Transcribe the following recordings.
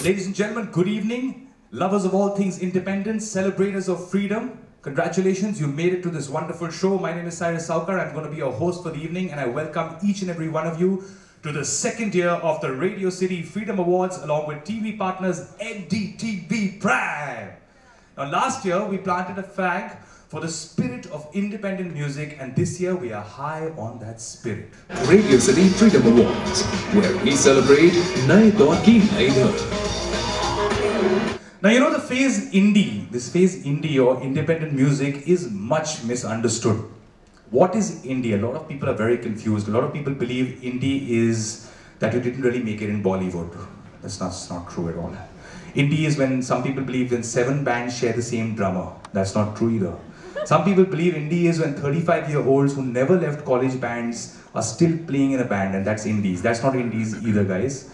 Ladies and gentlemen, good evening. Lovers of all things independence, celebrators of freedom, congratulations, you made it to this wonderful show. My name is Cyrus Saukar. I'm going to be your host for the evening, and I welcome each and every one of you to the second year of the Radio City Freedom Awards along with TV partners NDTV Prime. Now last year we planted a flag for the spirit of independent music, and this year we are high on that spirit. Radio City Freedom Awards, where we celebrate नए दौर की नई धर. Now you know the phrase indie, this phrase indie or independent music is much misunderstood. What is indie? A lot of people are very confused. A lot of people believe indie is that you didn't really make it in Bollywood. That's not true at all. Indie is when some people believe when 7 bands share the same drummer. That's not true either. Some people believe indie is when 35-year-olds who never left college bands are still playing in a band, and that's indies. That's not indies either, guys.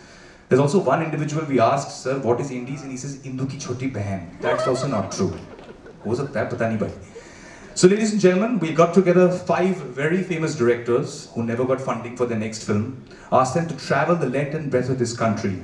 There's also one individual we asked, sir, what is indies? And he says, Indu ki choti behan. That's also not true. Ho sakta hai, pata nahi bhai. So ladies and gentlemen, we got together 5 very famous directors who never got funding for their next film, asked them to travel the length and breadth of this country.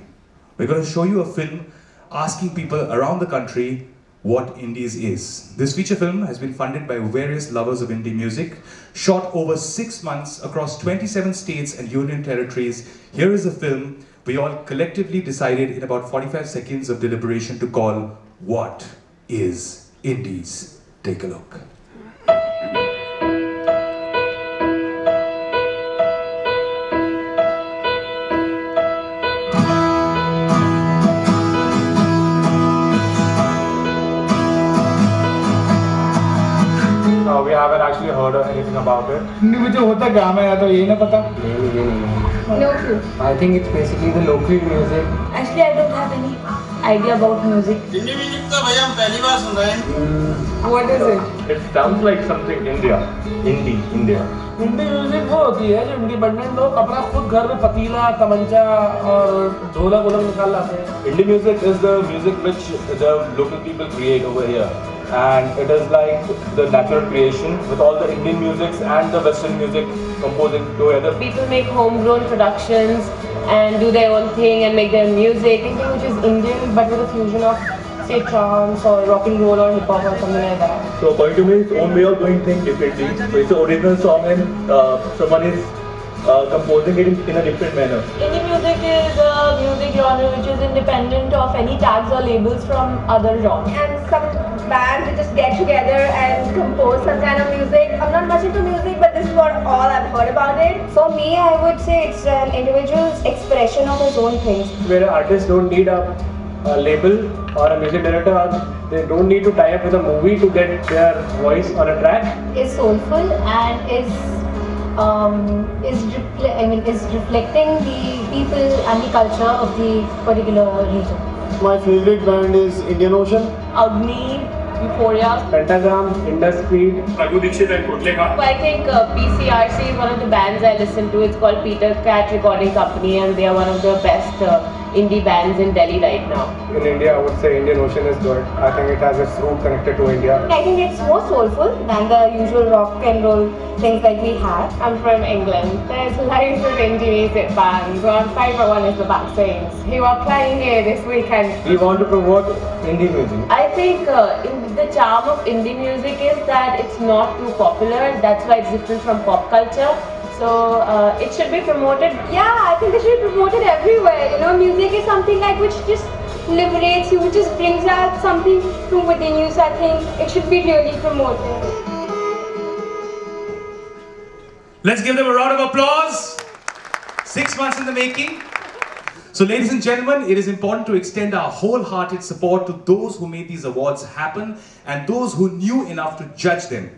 We're going to show you a film asking people around the country what indies is. This feature film has been funded by various lovers of indie music, shot over 6 months across 27 states and union territories. Here is a film we all collectively decided in about 45 seconds of deliberation to call What is Indies? Take a look. We haven't actually heard anything about it. मुझे होता क्या मैं या तो यही ना पता. No clue. I think it's basically the local music. Actually, I don't have any idea about music. Indie music तो भैया हम पहली बार सुन रहे हैं. What is it? It sounds like something India. Indie, India. Hindi music वो होती है जो इंडिपेंडेंट लोग अपना खुद घर में पतीला तमंचा और ढोलक वोलक निकाल लाते हैं. Indie music is the music which the local people create over here. And it is like the natural creation with all the Indian musics and the Western music composing together. People make homegrown productions and do their own thing and make their music, anything which is Indian but with a fusion of, say, trance or rock and roll or hip hop or something like that. So according to me, it's own way of doing things differently. So it's an original song and someone is composing it in a different manner. Indie music is a music genre which is independent of any tags or labels from other genres. And some bands will just get together and compose some kind of music. I'm not much into music, but this is what all I've heard about it. For me, I would say it's an individual's expression of his own things. Where artists don't need a label or a music director, they don't need to tie up with a movie to get their voice on a track. Is soulful and is reflecting the people and the culture of the particular region. My favorite band is Indian Ocean, Agni, Euphoria, Pentagram, Indus Creed, Raghu Dixit and Kotleka. I think PCRC is one of the bands I listen to. It's called Peter Cat Recording Company, and they are one of the best indie bands in Delhi right now. In India, I would say Indian Ocean is good. I think it has its root connected to India. I think it's more soulful than the usual rock and roll things like we have. I'm from England. There's loads of indie music bands. Our favourite one is the Black Saints, who are playing here this weekend. We want to promote indie music. I think the charm of indie music is that it's not too popular. That's why it's different from pop culture. So it should be promoted. Yeah, I think it should be promoted everywhere. You know, music is something like which just liberates you, which just brings out something from within you. So I think it should be really promoted. Let's give them a round of applause. 6 months in the making. So ladies and gentlemen, it is important to extend our wholehearted support to those who made these awards happen and those who knew enough to judge them.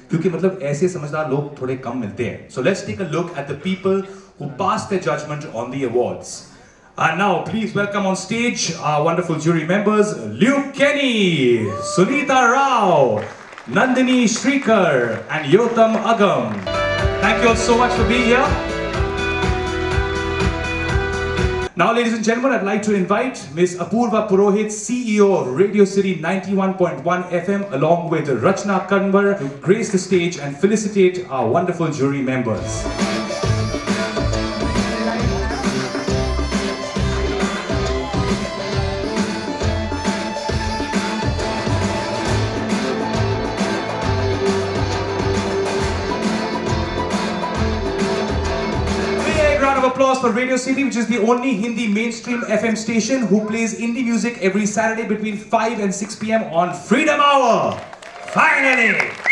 क्योंकि मतलब ऐसे समझदार लोग थोड़े कम मिलते हैं. So let's take a look at the people who passed their judgment on the awards. And now please welcome on stage our wonderful jury members, Luke Kenny, Sunita Rao, Nandini Shrikar and Yotam Agam. Thank you all so much for being here. Now, ladies and gentlemen, I'd like to invite Ms. Apurva Purohit, CEO of Radio City 91.1 FM, along with Rachna Kanwar, to grace the stage and felicitate our wonderful jury members. Applause for Radio City, which is the only Hindi mainstream FM station who plays indie music every Saturday between 5 and 6 p.m. on Freedom Hour. Finally!